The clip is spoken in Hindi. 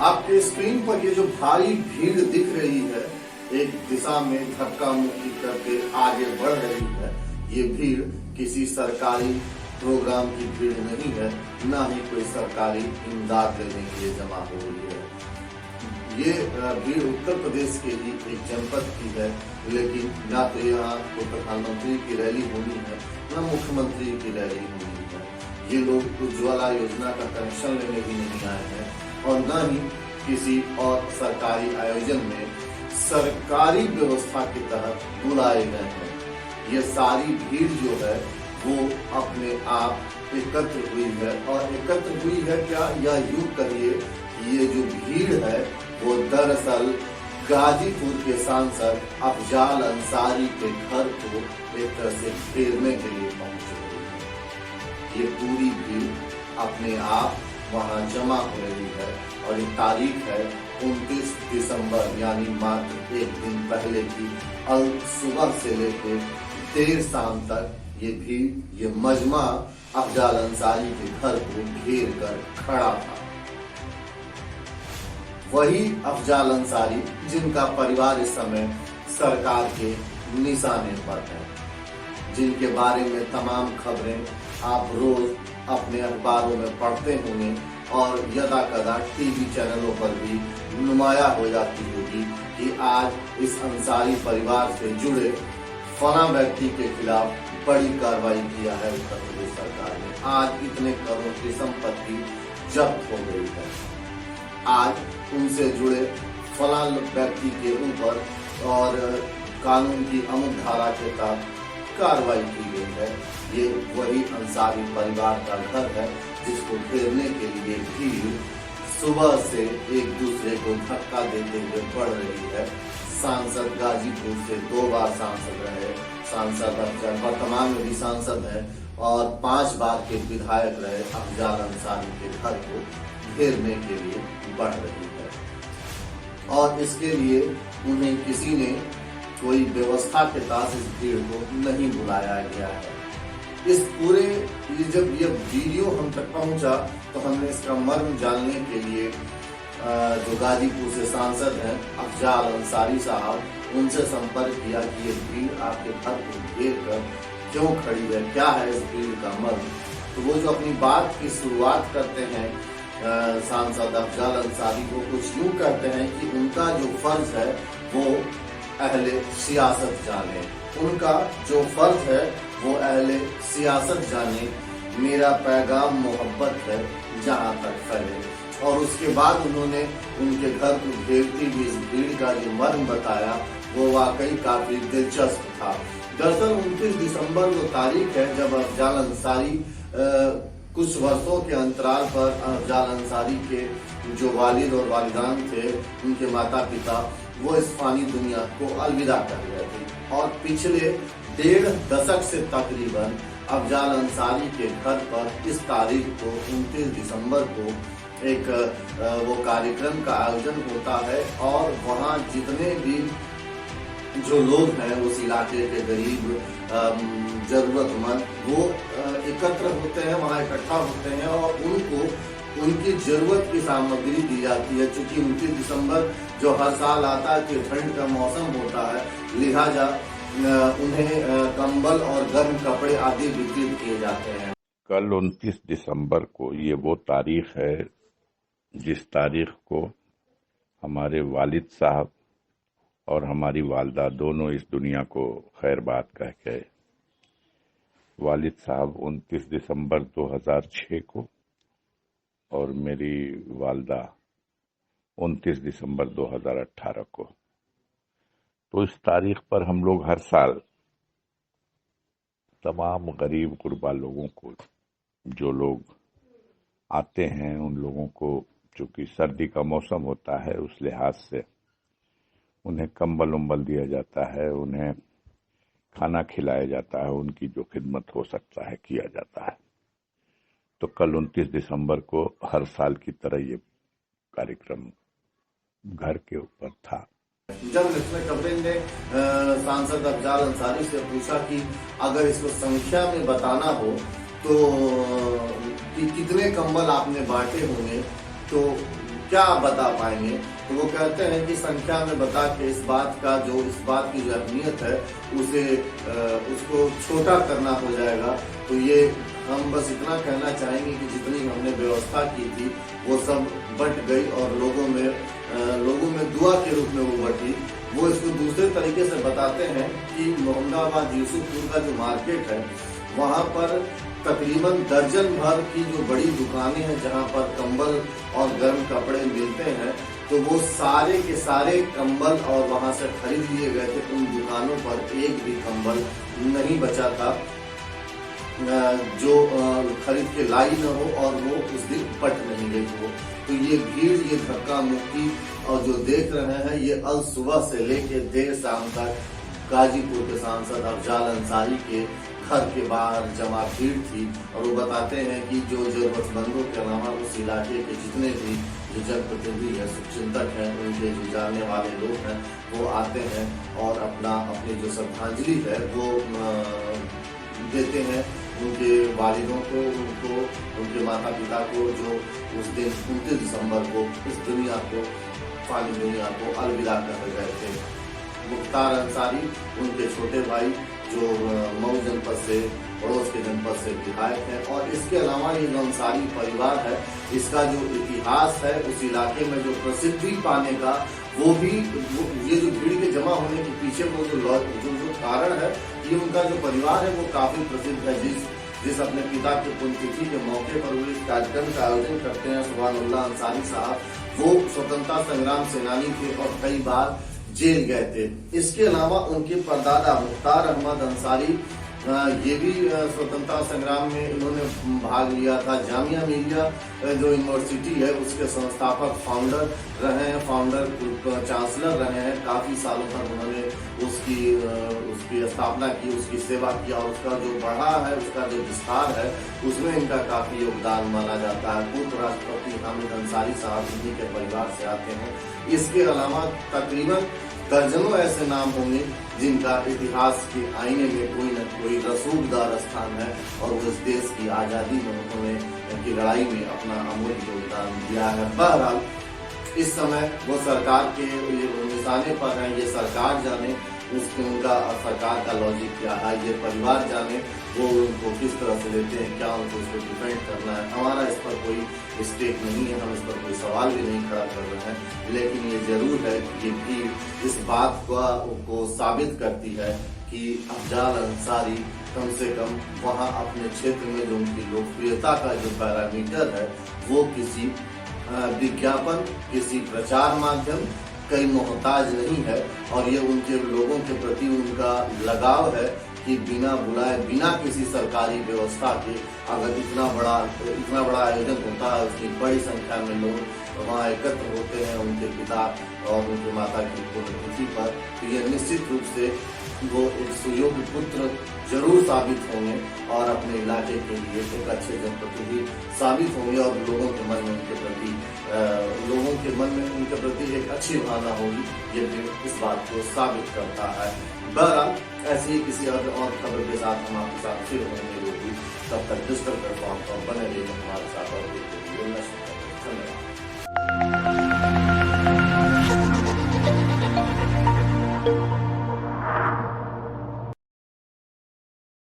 आपके स्क्रीन पर ये जो भारी भीड़ दिख रही है, एक दिशा में धक्का मुक्की करके आगे बढ़ रही है, ये भीड़ किसी सरकारी प्रोग्राम की भीड़ नहीं है, ना ही कोई सरकारी इमदाद लेने के लिए जमा हो रही है। ये भीड़ उत्तर प्रदेश के ही एक जनपद की है, लेकिन ना तो यहाँ कोई प्रधानमंत्री की रैली होनी है, ना मुख्यमंत्री की रैली होनी है। ये लोग उज्ज्वला योजना का कनेक्शन लेने भी नहीं आए हैं और न ही किसी और सरकारी आयोजन में सरकारी व्यवस्था के तहत बुलाए गए हैं। ये सारी भीड़ जो है वो अपने आप एकत्र हुई है, और एकत्र हुई है क्या, या यूं कहिए ये जो भीड़ है वो दरअसल गाजीपुर के सांसद अफजाल अंसारी के घर को एक तरह से घेरने के लिए पहुंचे हुई है। ये पूरी भीड़ अपने आप वहां जमा हो रही है और ये तारीख है 29 दिसंबर, यानी मात्र एक दिन पहले की सुबह से लेकर देर शाम तक ये भीड़, ये मजमा अफजाल अंसारी के घर को घेर कर खड़ा था। वही अफजाल अंसारी जिनका परिवार इस समय सरकार के निशाने पर है, जिनके बारे में तमाम खबरें आप रोज अपने अखबारों में पढ़ते होंगे और यदा कदा टीवी चैनलों पर भी नुमाया हो जाती होगी कि आज इस अंसारी परिवार से जुड़े फला व्यक्ति के खिलाफ बड़ी कार्रवाई किया है उत्तर प्रदेश सरकार ने। आज इतने करोड़ की संपत्ति जब्त हो गई है, आज उनसे जुड़े फला व्यक्ति के ऊपर और कानून की अमुक धारा के तहत कार्रवाई की गई है। ये वही अंसारी परिवार का घर है जिसको घेरने के लिए भीड़ सुबह से एक दूसरे को धक्का देते हुए बढ़ रही है। सांसद गाजीपुर से 2 बार सांसद रहे, सांसद वर्तमान में भी सांसद है और 5 बार के विधायक रहे, अफजाल अंसारी के घर को घेरने के लिए बढ़ रही है। और इसके लिए उन्हें किसी ने कोई व्यवस्था के तहत इस भीड़ को नहीं बुलाया गया है। इस पूरे जब ये वीडियो हम तक पहुंचा तो हमने इसका मर्म जानने के लिए जो गाजीपुर से सांसद हैं अफजाल अंसारी साहब, उनसे संपर्क किया कि ये भीड़ आपके घर को घेर कर क्यों खड़ी है, क्या है इस भीड़ का मर्म। तो वो जो अपनी बात की शुरुआत करते हैं सांसद अफजाल अंसारी, को कुछ यूं कहते हैं कि उनका जो फर्ज है वो अहले सियासत जाने, उनका जो फर्ज है वो अहले सियासत जाने, मेरा पैगाम मोहब्बत है जहां तक फैले। और उसके बाद उन्होंने उनके घर को घेरती हुई इस भीड़ का जो मर्म बताया वो वाकई काफी दिलचस्प था। दरअसल 29 दिसंबर जो तारीख है जब अफजाल अंसारी कुछ वर्षों के अंतराल पर अफजाल अंसारी के जो वालिद और वालिदान थे, उनके माता पिता, वो इस फानी दुनिया को अलविदा कर गए थे और पिछले 1.5 दशक से तकरीबन अफजाल अंसारी के घर पर इस तारीख को 29 दिसंबर को एक वो कार्यक्रम का आयोजन होता है और वहाँ जितने भी जो लोग हैं उस इलाके के गरीब जरूरतमंद वो एकत्र होते हैं, वहाँ इकट्ठा होते हैं और उनको उनकी जरूरत की सामग्री दी जाती है। चूंकि 29 दिसंबर जो हर साल आता है कि ठंड का मौसम होता है, लिहाजा उन्हें कंबल और गर्म कपड़े आदि वितरित किए जाते हैं। कल 29 दिसंबर को ये वो तारीख है जिस तारीख को हमारे वालिद साहब और हमारी वालदा दोनों इस दुनिया को खैरबाद कह गए। वालिद साहब 29 दिसंबर 2006 को और मेरी वालदा 29 दिसंबर 2018 को। तो इस तारीख पर हम लोग हर साल तमाम गरीब गुरबा लोगों को, जो लोग आते हैं उन लोगों को, चूंकि सर्दी का मौसम होता है उस लिहाज से उन्हें कंबल उम्बल दिया जाता है, उन्हें खाना खिलाया जाता है, उनकी जो खिदमत हो सकता है किया जाता है। तो कल 29 दिसंबर को हर साल की तरह ये कार्यक्रम घर के ऊपर था। जब नेशनल कवरेज ने सांसद अफजाल अंसारी से पूछा कि अगर इसको संख्या में बताना हो तो कि कितने कंबल आपने बांटे होंगे, तो क्या आप बता पाएंगे? तो वो कहते हैं कि संख्या में बता के इस बात की जो अहमियत है उसको छोटा करना हो जाएगा। तो ये हम बस इतना कहना चाहेंगे कि जितनी हमने व्यवस्था की थी वो सब बट गई और लोगों में दुआ के रूप में वो बटी। वो इसको दूसरे तरीके से बताते हैं कि मोहम्मदाबाद यूसुफपुर का जो मार्केट है वहाँ पर तकरीबन दर्जन भर की जो बड़ी दुकानें हैं जहाँ पर कंबल और गर्म कपड़े मिलते हैं, तो वो सारे के सारे कंबल और वहाँ से खरीद लिए गए थे। उन दुकानों पर एक भी कंबल नहीं बचा था जो खरीद के लाई न हो और वो उस दिन पट नहीं गई हो। तो ये भीड़, ये धक्का मुक्की और जो देख रहे हैं ये अल सुबह से लेके देर शाम तक गाजीपुर के सांसद अफजाल अंसारी के घर के बाहर जमा भीड़ थी। और वो बताते हैं कि जो जरूरतमंदों के अलावा उस इलाके के जितने भी जो जनप्रतिनिधि है, शुभचिंतक हैं, उनके जो जानने वाले लोग हैं वो आते हैं और अपनी जो श्रद्धांजलि है वो देते हैं उनके वालिदों को, उनके माता पिता को जो उस दिन 29 दिसंबर को इस दुनिया को, फानी दुनिया को अलविदा कर गए थे। मुख्तार अंसारी उनके छोटे भाई जो मऊ जनपद से, पड़ोस के जनपद से विधायक हैं। और इसके अलावा ये जो अंसारी परिवार है इसका जो इतिहास है उस इलाके में जो प्रसिद्धि पाने का ये जो भीड़ के जमा होने के पीछे वो जो कारण है, ये उनका जो परिवार है वो काफी प्रसिद्ध है। जिस अपने पिता की पुण्यतिथि के मौके पर वो इस कार्यक्रम का आयोजन करते हैं, सुभानुल्लाह अंसारी साहब, वो स्वतंत्रता संग्राम सेनानी थे और कई बार जेल गए थे। इसके अलावा उनके परदादा मुख्तार अहमद अंसारी ये भी स्वतंत्रता संग्राम में इन्होंने भाग लिया था। जामिया मिलिया जो यूनिवर्सिटी है उसके संस्थापक फाउंडर रहे हैं, चांसलर रहे हैं। काफी सालों तक उन्होंने उसकी स्थापना की, उसकी सेवा किया। उसका जो बढ़ा है, उसका जो विस्तार है, उसमें इनका काफी योगदान माना जाता है। पूर्व राष्ट्रपति हामिद अंसारी साहब इन्हीं के परिवार से आते हैं। इसके अलावा तकरीबन दर्जनों ऐसे नाम होंगे जिनका इतिहास के आईने में कोई न कोई रसूखदार स्थान है और वो इस देश की आजादी में उन्होंने उनकी लड़ाई में अपना अमूल्य योगदान दिया है। बहरहाल इस समय वो सरकार के निशाने पर हैं, ये सरकार जाने उनका सरकार का लॉजिक क्या है, ये परिवार जाने वो उनको किस तरह से लेते हैं, क्या उनको उसको डिफेंड करना है। हमारा इस पर कोई स्टेक नहीं है, हम इस पर कोई सवाल भी नहीं खड़ा कर रहे हैं। लेकिन ये जरूर है कि ये भीड़ इस बात को साबित करती है कि अफजाल अंसारी कम से कम वहाँ अपने क्षेत्र में जो उनकी लोकप्रियता का जो पैरामीटर है वो किसी विज्ञापन, किसी प्रचार माध्यम कई मोहताज नहीं है। और ये उनके लोगों के प्रति उनका लगाव है कि बिना बुलाए, बिना किसी सरकारी व्यवस्था के अगर इतना बड़ा आयोजन होता है, उसकी बड़ी संख्या में लोग वहाँ एकत्र होते हैं उनके पिता और उनकी माता की पुण्यतिथि पर, तो ये निश्चित रूप से वो एक सुयोग्य पुत्र जरूर साबित होंगे और अपने इलाके के लिए एक अच्छे जनप्रतिनिधि साबित होंगे और लोगों के मन में उनके प्रति एक अच्छी भावना होगी। ये भी इस बात को साबित करता है। बहरहाल ऐसी ही किसी और खबर के साथ हम आपके साथ फिर होंगे। तब तक डिजिटल प्लेटफॉर्म पर बने रहिए हमारे साथ और धन्यवाद।